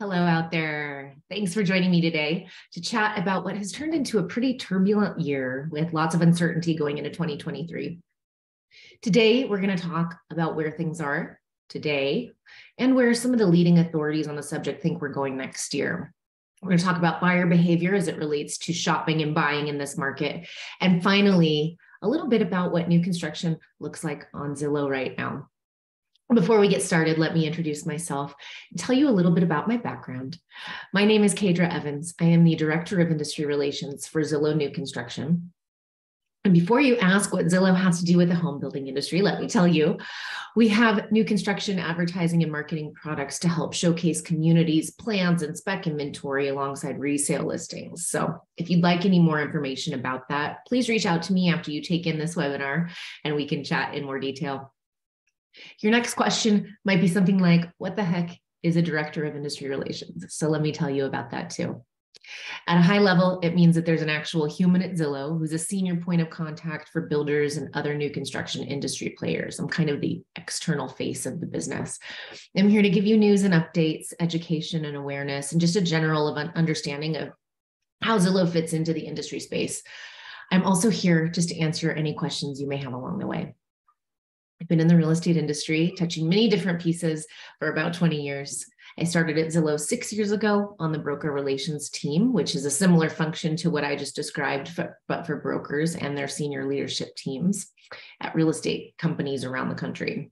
Hello out there. Thanks for joining me today to chat about what has turned into a pretty turbulent year with lots of uncertainty going into 2023. Today, we're going to talk about where things are today and where some of the leading authorities on the subject think we're going next year. We're going to talk about buyer behavior as it relates to shopping and buying in this market. And finally, a little bit about what new construction looks like on Zillow right now. Before we get started, let me introduce myself and tell you a little bit about my background. My name is Kadra Evans. I am the Director of Industry Relations for Zillow New Construction. And before you ask what Zillow has to do with the home building industry, let me tell you, we have new construction advertising and marketing products to help showcase communities, plans, and spec inventory alongside resale listings. So if you'd like any more information about that, please reach out to me after you take in this webinar and we can chat in more detail. Your next question might be something like, what the heck is a director of industry relations? So let me tell you about that too. At a high level, it means that there's an actual human at Zillow who's a senior point of contact for builders and other new construction industry players. I'm kind of the external face of the business. I'm here to give you news and updates, education and awareness, and just a general understanding of how Zillow fits into the industry space. I'm also here just to answer any questions you may have along the way. I've been in the real estate industry, touching many different pieces for about 20 years. I started at Zillow 6 years ago on the broker relations team, which is a similar function to what I just described, but for brokers and their senior leadership teams at real estate companies around the country.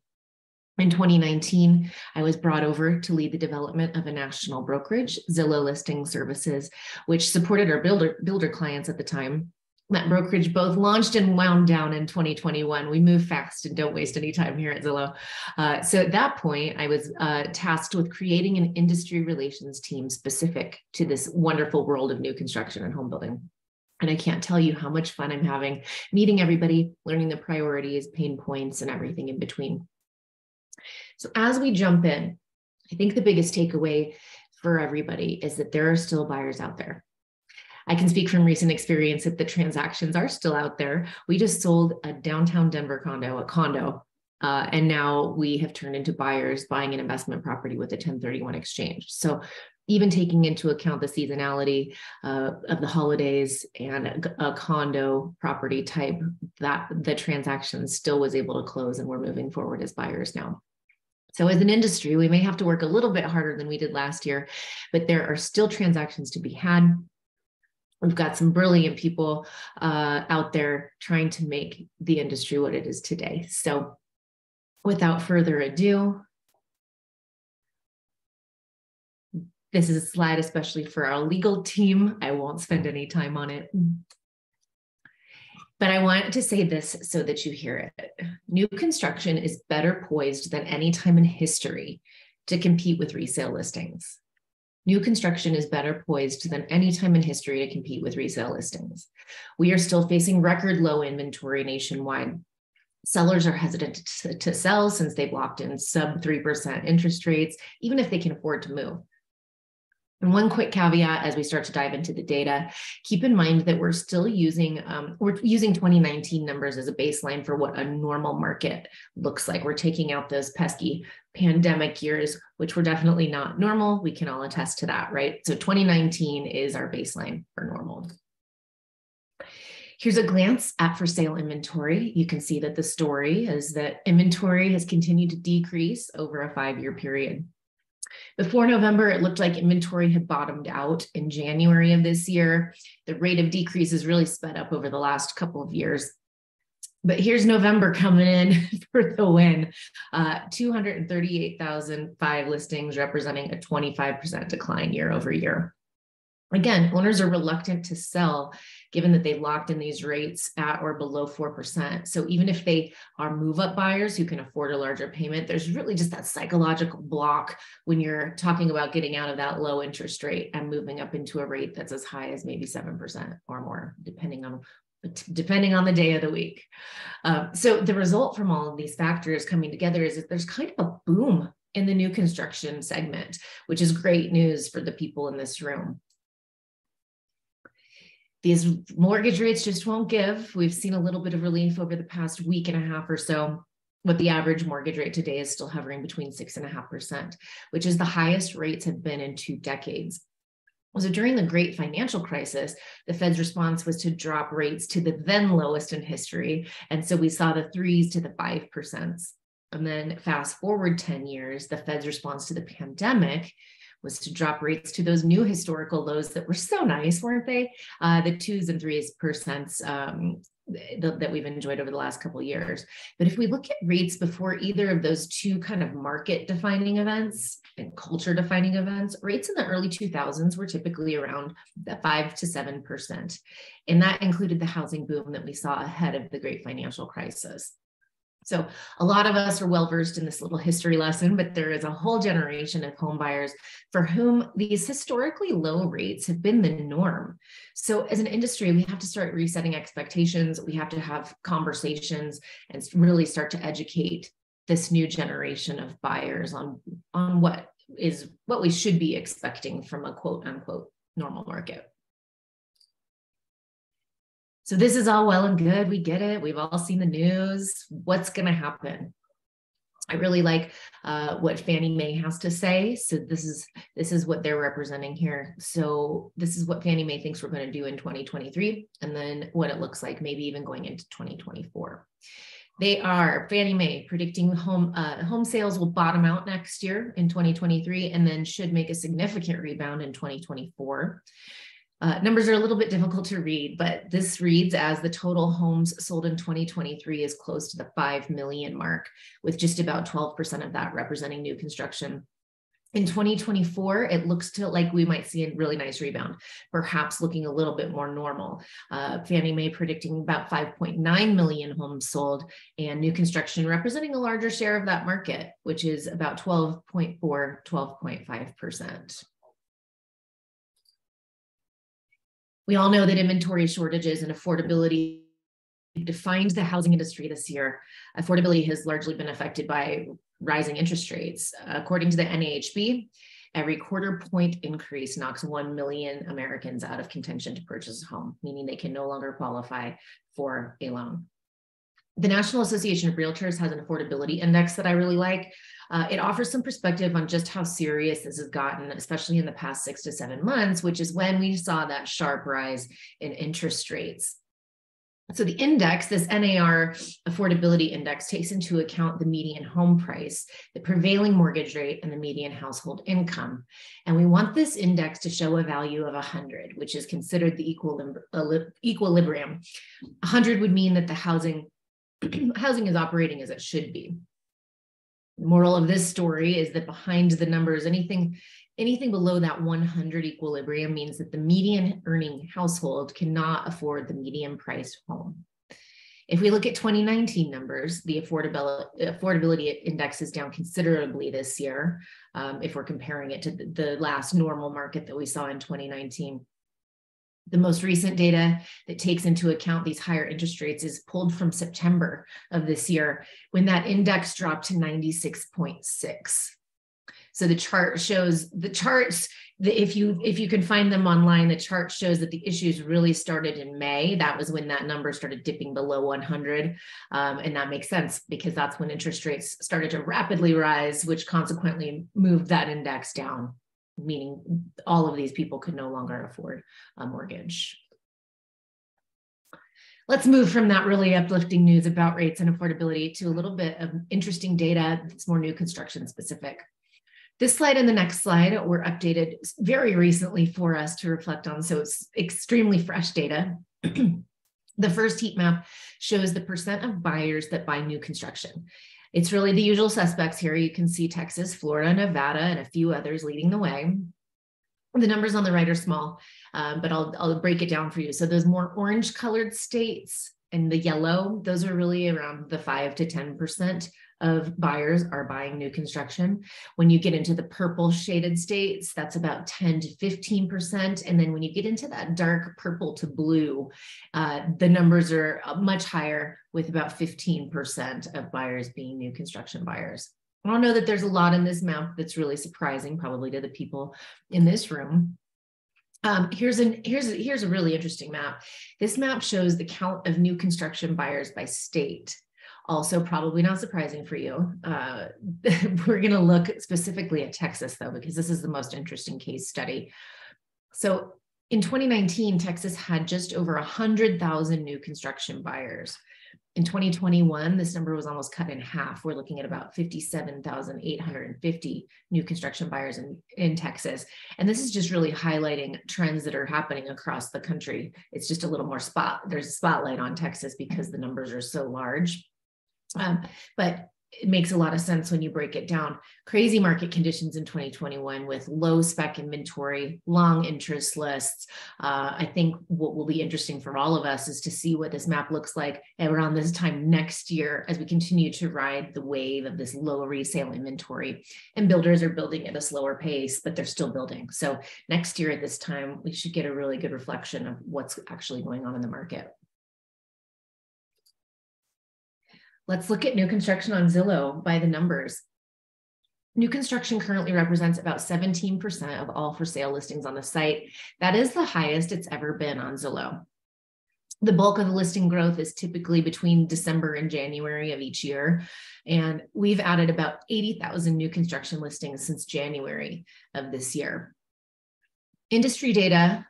In 2019, I was brought over to lead the development of a national brokerage, Zillow Listing Services, which supported our builder clients at the time. That brokerage both launched and wound down in 2021. We move fast and don't waste any time here at Zillow. So at that point, I was tasked with creating an industry relations team specific to this wonderful world of new construction and home building. And I can't tell you how much fun I'm having meeting everybody, learning the priorities, pain points, and everything in between. So as we jump in, I think the biggest takeaway for everybody is that there are still buyers out there. I can speak from recent experience that the transactions are still out there. We just sold a downtown Denver condo, and now we have turned into buyers buying an investment property with a 1031 exchange. So even taking into account the seasonality of the holidays and a condo property type, that the transaction still was able to close, and we're moving forward as buyers now. So as an industry, we may have to work a little bit harder than we did last year, but there are still transactions to be had. We've got some brilliant people out there trying to make the industry what it is today. So without further ado, this is a slide especially for our legal team. I won't spend any time on it. But I want to say this so that you hear it. New construction is better poised than any time in history to compete with resale listings. New construction is better poised than any time in history to compete with resale listings. We are still facing record low inventory nationwide. Sellers are hesitant to sell since they've locked in sub 3% interest rates, even if they can afford to move. And one quick caveat as we start to dive into the data, keep in mind that we're still using 2019 numbers as a baseline for what a normal market looks like. We're taking out those pesky pandemic years, which were definitely not normal. We can all attest to that, right? So 2019 is our baseline for normal. Here's a glance at for sale inventory. You can see that the story is that inventory has continued to decrease over a 5-year period. Before November, it looked like inventory had bottomed out in January of this year. The rate of decrease has really sped up over the last couple of years. But here's November coming in for the win. 238,005 listings, representing a 25% decline year over year. Again, owners are reluctant to sell given that they've locked in these rates at or below 4%. So even if they are move-up buyers who can afford a larger payment, there's really just that psychological block when you're talking about getting out of that low interest rate and moving up into a rate that's as high as maybe 7% or more, depending on the day of the week. So the result from all of these factors coming together is that there's kind of a boom in the new construction segment, which is great news for the people in this room. These mortgage rates just won't give. We've seen a little bit of relief over the past week and a half or so. But the average mortgage rate today is still hovering between 6.5%, which is the highest rates have been in 2 decades. So during the great financial crisis, the Fed's response was to drop rates to the then lowest in history. And so we saw the 3s to the 5%. And then fast forward 10 years, the Fed's response to the pandemic was to drop rates to those new historical lows that were so nice, weren't they? The 2s and 3% that we've enjoyed over the last couple of years. But if we look at rates before either of those two kind of market defining events and culture defining events, rates in the early 2000s were typically around the 5 to 7%. And that included the housing boom that we saw ahead of the great financial crisis. So a lot of us are well-versed in this little history lesson, but there is a whole generation of home buyers for whom these historically low rates have been the norm. So as an industry, we have to start resetting expectations. We have to have conversations and really start to educate this new generation of buyers on what we should be expecting from a quote unquote normal market. So this is all well and good. We get it. We've all seen the news. What's going to happen? I really like what Fannie Mae has to say. So this is what they're representing here. So this is what Fannie Mae thinks we're going to do in 2023, and then what it looks like maybe even going into 2024. Fannie Mae predicting home sales will bottom out next year in 2023, and then should make a significant rebound in 2024. Numbers are a little bit difficult to read, but this reads as the total homes sold in 2023 is close to the 5 million mark, with just about 12% of that representing new construction. In 2024, it looks like we might see a really nice rebound, perhaps looking a little bit more normal. Fannie Mae predicting about 5.9 million homes sold, and new construction representing a larger share of that market, which is about 12.5%. We all know that inventory shortages and affordability defined the housing industry this year. Affordability has largely been affected by rising interest rates. According to the NAHB, every quarter point increase knocks 1 million Americans out of contention to purchase a home, meaning they can no longer qualify for a loan. The National Association of Realtors has an affordability index that I really like. It offers some perspective on just how serious this has gotten, especially in the past 6 to 7 months, which is when we saw that sharp rise in interest rates. So the index, this NAR affordability index, takes into account the median home price, the prevailing mortgage rate, and the median household income. And we want this index to show a value of 100, which is considered the equilibrium. 100 would mean that the housing is operating as it should be. The moral of this story is that behind the numbers, anything below that 100 equilibrium means that the median earning household cannot afford the median priced home. If we look at 2019 numbers, the affordability index is down considerably this year, if we're comparing it to the last normal market that we saw in 2019. The most recent data that takes into account these higher interest rates is pulled from September of this year, when that index dropped to 96.6. So the chart shows if you can find them online, the chart shows that the issues really started in May. That was when that number started dipping below 100. And that makes sense because that's when interest rates started to rapidly rise, which consequently moved that index down, meaning all of these people could no longer afford a mortgage. Let's move from that really uplifting news about rates and affordability to a little bit of interesting data that's more new construction specific. This slide and the next slide were updated very recently for us to reflect on, so it's extremely fresh data. The first heat map shows the percent of buyers that buy new construction. It's really the usual suspects here. You can see Texas, Florida, Nevada, and a few others leading the way. The numbers on the right are small, but I'll break it down for you. So those more orange colored states and the yellow, those are really around the 5 to 10% of buyers are buying new construction. When you get into the purple shaded states, that's about 10 to 15%. And then when you get into that dark purple to blue, the numbers are much higher, with about 15% of buyers being new construction buyers. I don't know that there's a lot in this map that's really surprising, probably to the people in this room. Here's a really interesting map. This map shows the count of new construction buyers by state. Also, probably not surprising for you. We're going to look specifically at Texas, though, because this is the most interesting case study. So in 2019, Texas had just over 100,000 new construction buyers. In 2021, this number was almost cut in half. We're looking at about 57,850 new construction buyers in Texas. And this is just really highlighting trends that are happening across the country. It's just a little more there's a spotlight on Texas because the numbers are so large. But it makes a lot of sense when you break it down. Crazy market conditions in 2021 with low spec inventory, long interest lists. I think what will be interesting for all of us is to see what this map looks like around this time next year as we continue to ride the wave of this low resale inventory. And builders are building at a slower pace, but they're still building. So next year at this time, we should get a really good reflection of what's actually going on in the market. Let's look at new construction on Zillow by the numbers. New construction currently represents about 17% of all for sale listings on the site. That is the highest it's ever been on Zillow. The bulk of the listing growth is typically between December and January of each year. And we've added about 80,000 new construction listings since January of this year. Industry data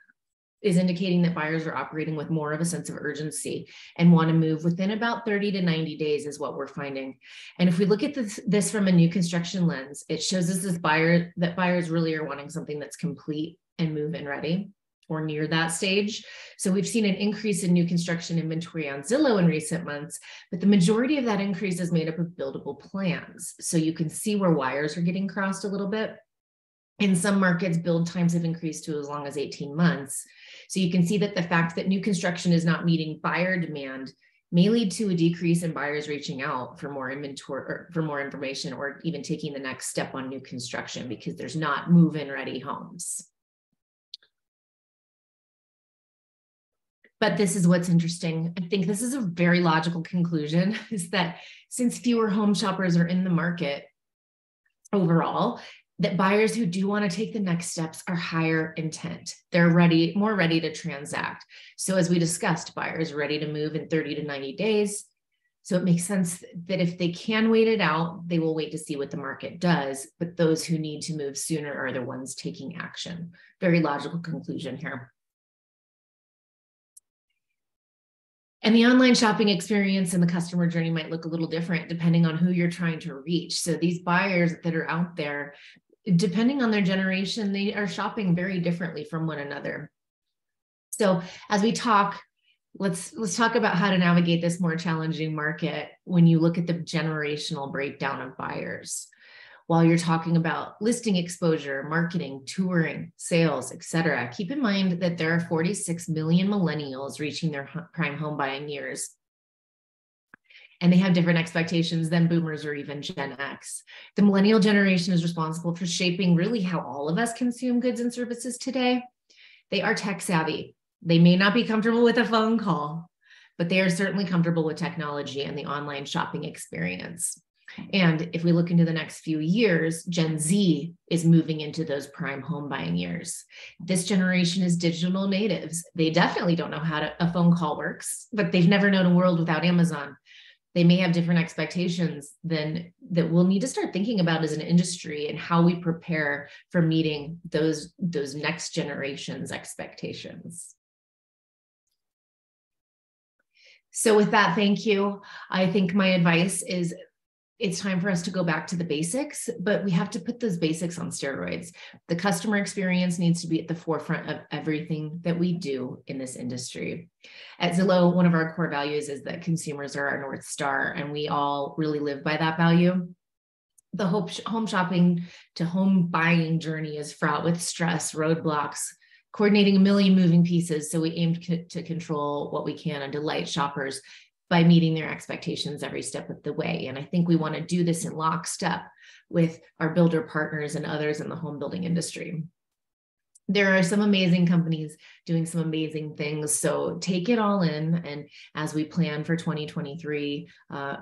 is indicating that buyers are operating with more of a sense of urgency and want to move within about 30 to 90 days is what we're finding. And if we look at this from a new construction lens, it shows us that buyers really are wanting something that's complete and move-in ready or near that stage. So we've seen an increase in new construction inventory on Zillow in recent months, but the majority of that increase is made up of buildable plans. So you can see where wires are getting crossed a little bit. In some markets, build times have increased to as long as 18 months. So you can see that the fact that new construction is not meeting buyer demand may lead to a decrease in buyers reaching out for more inventory or for more information or even taking the next step on new construction because there's not move-in ready homes. But this is what's interesting. I think this is a very logical conclusion is that since fewer home shoppers are in the market overall, that buyers who do want to take the next steps are higher intent. They're more ready to transact. So as we discussed, buyers ready to move in 30 to 90 days. So it makes sense that if they can wait it out, they will wait to see what the market does. But those who need to move sooner are the ones taking action. Very logical conclusion here. And the online shopping experience and the customer journey might look a little different depending on who you're trying to reach. So these buyers that are out there, depending on their generation, they are shopping very differently from one another. So as we talk, let's talk about how to navigate this more challenging market when you look at the generational breakdown of buyers. While you're talking about listing exposure, marketing, touring, sales, etc., keep in mind that there are 46 million millennials reaching their prime home buying years. And they have different expectations than boomers or even Gen X. The millennial generation is responsible for shaping really how all of us consume goods and services today. They are tech savvy. They may not be comfortable with a phone call, but they are certainly comfortable with technology and the online shopping experience. And if we look into the next few years, Gen Z is moving into those prime home buying years. This generation is digital natives. They definitely don't know how a phone call works, but they've never known a world without Amazon. They may have different expectations that we'll need to start thinking about as an industry and how we prepare for meeting those next generation's expectations. So with that, thank you. I think my advice is it's time for us to go back to the basics, but we have to put those basics on steroids. The customer experience needs to be at the forefront of everything that we do in this industry. At Zillow, one of our core values is that consumers are our North Star, and we all really live by that value. The home shopping to home buying journey is fraught with stress, roadblocks, coordinating a million moving pieces. So we aim to control what we can and delight shoppers by meeting their expectations every step of the way. And I think we want to do this in lockstep with our builder partners and others in the home building industry. There are some amazing companies doing some amazing things. So take it all in. And as we plan for 2023,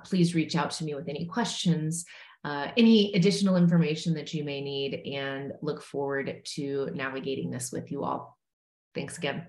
please reach out to me with any questions, any additional information that you may need, and look forward to navigating this with you all. Thanks again.